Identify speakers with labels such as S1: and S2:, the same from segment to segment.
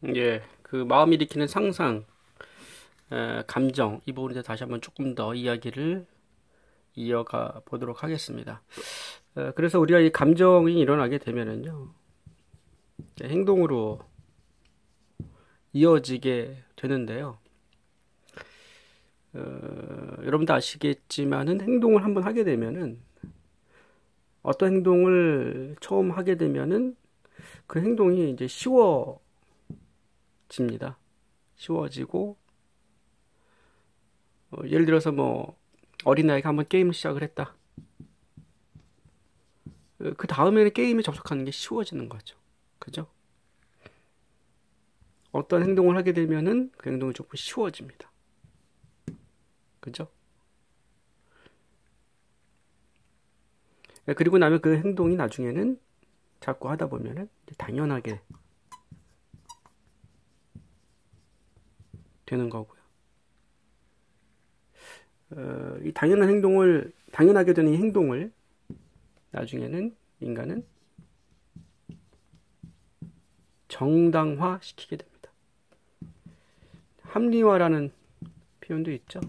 S1: 예, 그 마음이 일으키는 상상, 감정, 이 부분에 대해서 다시 한번 조금 더 이야기를 이어가 보도록 하겠습니다. 그래서 우리가 이 감정이 일어나게 되면은요, 행동으로 이어지게 되는데요. 여러분도 아시겠지만은 행동을 한번 하게 되면은 어떤 행동을 처음 하게 되면은 그 행동이 이제 쉬워집니다. 쉬워지고 예를 들어서 뭐 어린아이가 한번 게임을 시작을 했다. 그 다음에는 게임에 접속하는 게 쉬워지는 거죠. 그죠? 어떤 행동을 하게 되면은 그 행동이 조금 쉬워집니다. 그죠? 그리고 나면 그 행동이 나중에는 자꾸 하다 보면은 당연하게 되는 거고요. 이 당연하게 되는 이 행동을 나중에는 인간은 정당화시키게 됩니다. 합리화라는 표현도 있죠.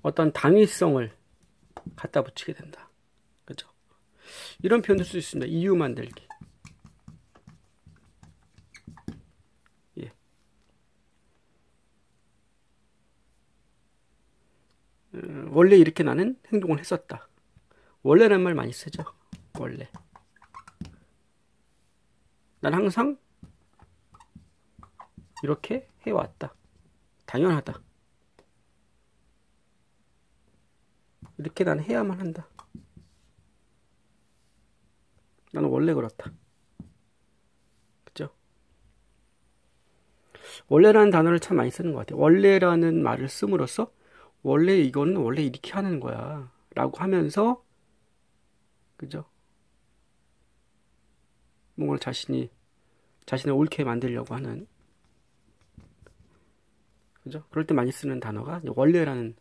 S1: 어떤 당위성을 갖다 붙이게 된다. 그죠? 이런 표현도 쓸 수 있습니다. 이유 만들기. 예. 원래 이렇게 나는 행동을 했었다. 원래라는 말 많이 쓰죠. 원래. 난 항상 이렇게 해왔다. 당연하다. 이렇게 난 해야만 한다. 나는 원래 그렇다. 그죠? 원래라는 단어를 참 많이 쓰는 것 같아요. 원래라는 말을 씀으로써 원래 이거는 원래 이렇게 하는 거야. 라고 하면서 그죠? 뭔가를 자신을 옳게 만들려고 하는 그죠? 그럴 때 많이 쓰는 단어가 원래라는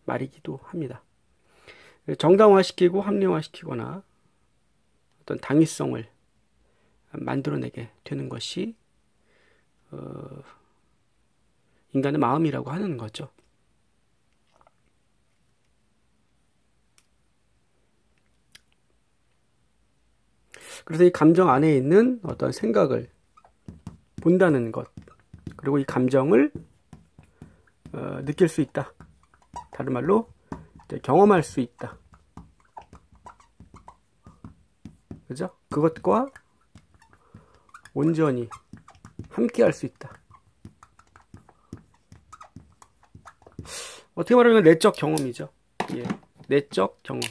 S1: 말이기도 합니다. 정당화시키고 합리화시키거나 어떤 당위성을 만들어내게 되는 것이 인간의 마음이라고 하는 거죠. 그래서 이 감정 안에 있는 어떤 생각을 본다는 것, 그리고 이 감정을 느낄 수 있다. 다른 말로 경험할 수 있다. 그죠? 그것과 온전히 함께 할 수 있다. 어떻게 말하면 내적 경험이죠. 예, 내적 경험.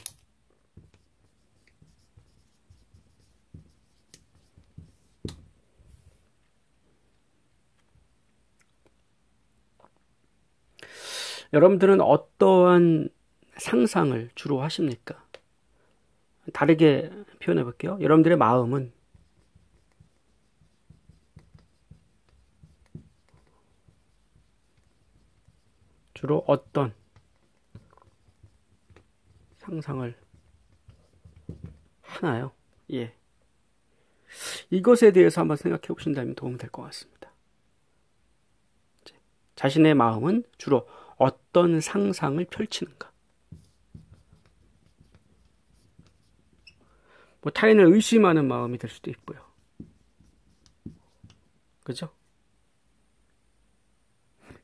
S1: 여러분들은 어떠한 상상을 주로 하십니까? 다르게 표현해 볼게요. 여러분들의 마음은 주로 어떤 상상을 하나요? 예. 이것에 대해서 한번 생각해 보신다면 도움이 될 것 같습니다. 자신의 마음은 주로 어떤 상상을 펼치는가? 뭐 타인을 의심하는 마음이 될 수도 있고요. 그죠?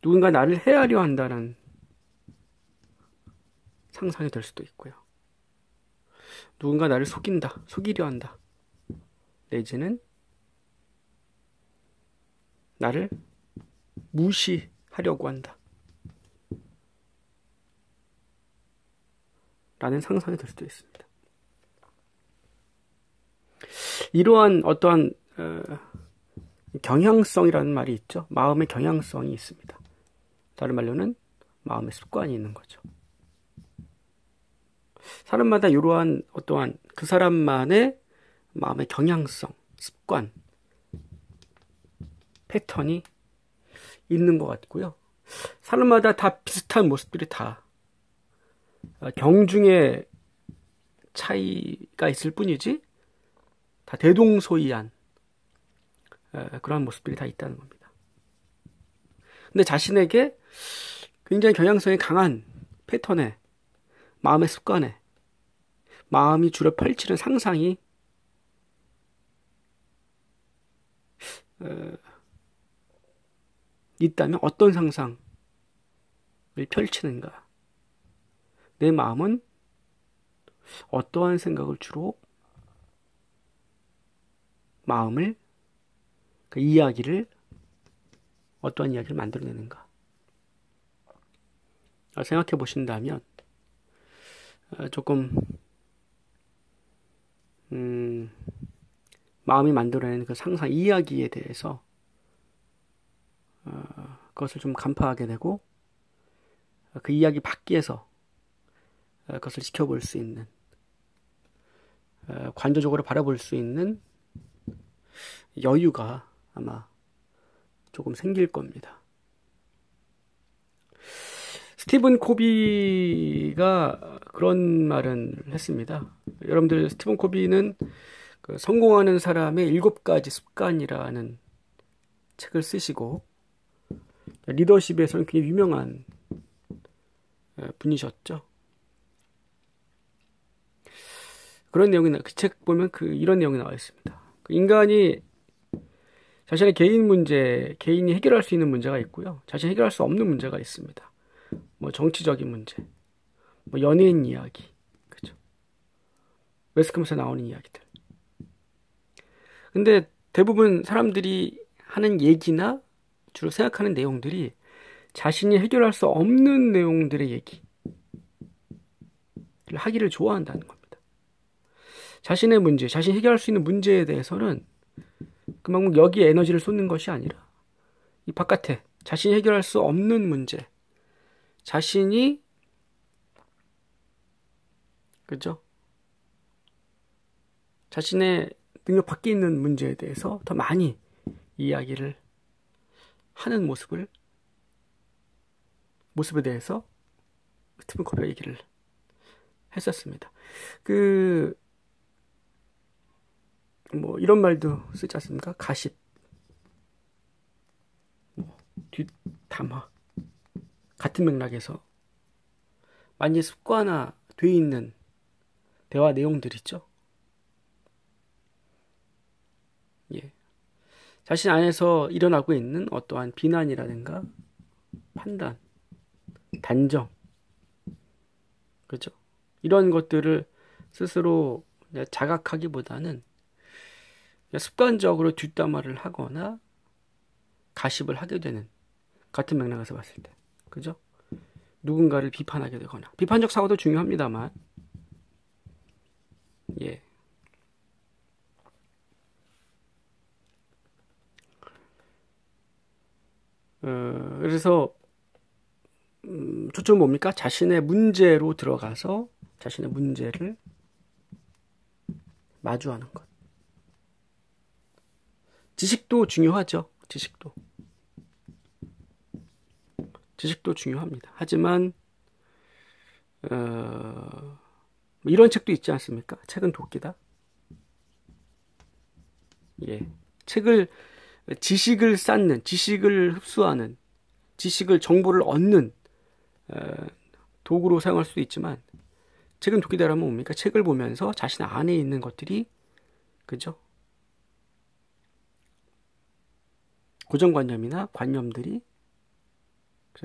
S1: 누군가 나를 해하려 한다는 상상이 될 수도 있고요. 누군가 나를 속이려 한다. 내지는 나를 무시하려고 한다. 라는 상상이 될 수도 있습니다. 이러한 어떠한 경향성이라는 말이 있죠. 마음의 경향성이 있습니다. 다른 말로는 마음의 습관이 있는 거죠. 사람마다 이러한 어떠한 그 사람만의 마음의 경향성, 습관, 패턴이 있는 것 같고요. 사람마다 다 비슷한 모습들이 다 경중의 차이가 있을 뿐이지 다 대동소이한 그런 모습들이 다 있다는 겁니다. 근데 자신에게 굉장히 경향성이 강한 패턴에, 마음의 습관에, 마음이 주로 펼치는 상상이 있다면 어떤 상상을 펼치는가? 내 마음은 어떠한 생각을 주로 마음을, 그 이야기를, 어떠한 이야기를 만들어내는가? 생각해 보신다면 조금 마음이 만들어내는 그 상상 이야기에 대해서 그것을 좀 간파하게 되고 그 이야기 밖에서 그것을 지켜볼 수 있는, 관조적으로 바라볼 수 있는 여유가 아마 조금 생길 겁니다. 스티븐 코비가 그런 말을 했습니다. 여러분들, 스티븐 코비는 그 성공하는 사람의 7가지 습관이라는 책을 쓰시고 리더십에서는 굉장히 유명한 분이셨죠. 그런 내용이, 그 책 보면 이런 내용이 나와 있습니다. 인간이 자신의 개인 문제, 개인이 해결할 수 있는 문제가 있고요. 자신이 해결할 수 없는 문제가 있습니다. 뭐 정치적인 문제, 뭐 연예인 이야기, 그죠? 매스컴에서 나오는 이야기들. 근데 대부분 사람들이 하는 얘기나 주로 생각하는 내용들이 자신이 해결할 수 없는 내용들의 얘기를 하기를 좋아한다는 겁니다. 자신의 문제, 자신이 해결할 수 있는 문제에 대해서는 그만큼 여기에 에너지를 쏟는 것이 아니라 이 바깥에 자신이 해결할 수 없는 문제, 자신이, 그죠? 자신의 능력 밖에 있는 문제에 대해서 더 많이 이야기를 하는 모습에 대해서 스티븐 코비가 얘기를 했었습니다. 뭐 이런 말도 쓰지 않습니까? 가십, 뒷담화, 같은 맥락에서 많이 습관화되어 있는 대화 내용들 있죠. 예. 자신 안에서 일어나고 있는 어떠한 비난이라든가 판단, 단정, 그렇죠? 이런 것들을 스스로 자각하기보다는 습관적으로 뒷담화를 하거나 가십을 하게 되는, 같은 맥락에서 봤을 때, 그죠? 누군가를 비판하게 되거나, 비판적 사고도 중요합니다만, 예. 그래서 초점은 뭡니까? 자신의 문제로 들어가서 자신의 문제를 마주하는 것. 지식도 중요하죠. 지식도 중요합니다. 하지만 이런 책도 있지 않습니까? 책은 도끼다. 예, 지식을 쌓는, 지식을 흡수하는, 정보를 얻는 도구로 사용할 수도 있지만, 책은 도끼다라면 뭡니까? 책을 보면서 자신 안에 있는 것들이, 그죠? 고정관념이나 관념들이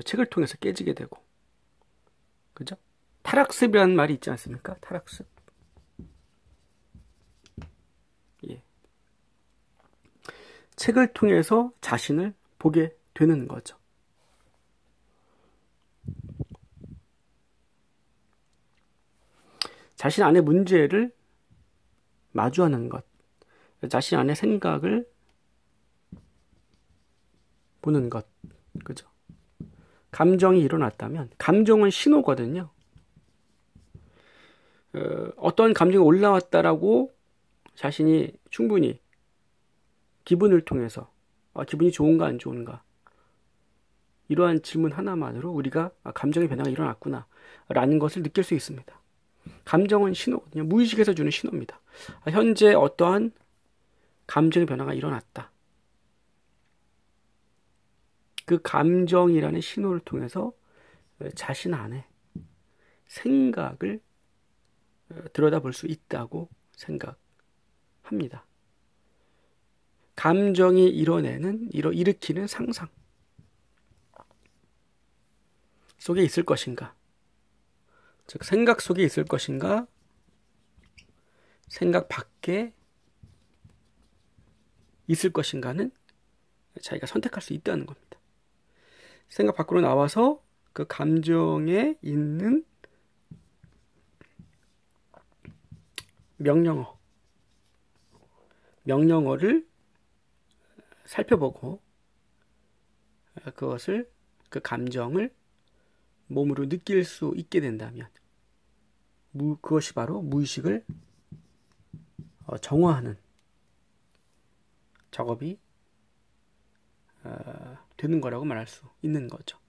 S1: 책을 통해서 깨지게 되고, 그죠? 탈학습이라는 말이 있지 않습니까? 탈학습. 예. 책을 통해서 자신을 보게 되는 거죠. 자신 안의 문제를 마주하는 것, 자신 안의 생각을 보는 것, 그죠? 감정이 일어났다면, 감정은 신호거든요. 어떤 감정이 올라왔다라고 자신이 충분히 기분을 통해서 기분이 좋은가 안 좋은가, 이러한 질문 하나만으로 우리가 감정의 변화가 일어났구나 라는 것을 느낄 수 있습니다. 감정은 신호거든요. 무의식에서 주는 신호입니다. 현재 어떠한 감정의 변화가 일어났다. 그 감정이라는 신호를 통해서 자신 안에 생각을 들여다볼 수 있다고 생각합니다. 감정이 일으키는 상상 속에 있을 것인가? 즉, 생각 속에 있을 것인가? 생각 밖에 있을 것인가는 자기가 선택할 수 있다는 겁니다. 생각 밖으로 나와서 그 감정에 있는 명령어를 살펴보고 그 감정을 몸으로 느낄 수 있게 된다면 그것이 바로 무의식을 정화하는 작업이 되는 거라고 말할 수 있는 거죠.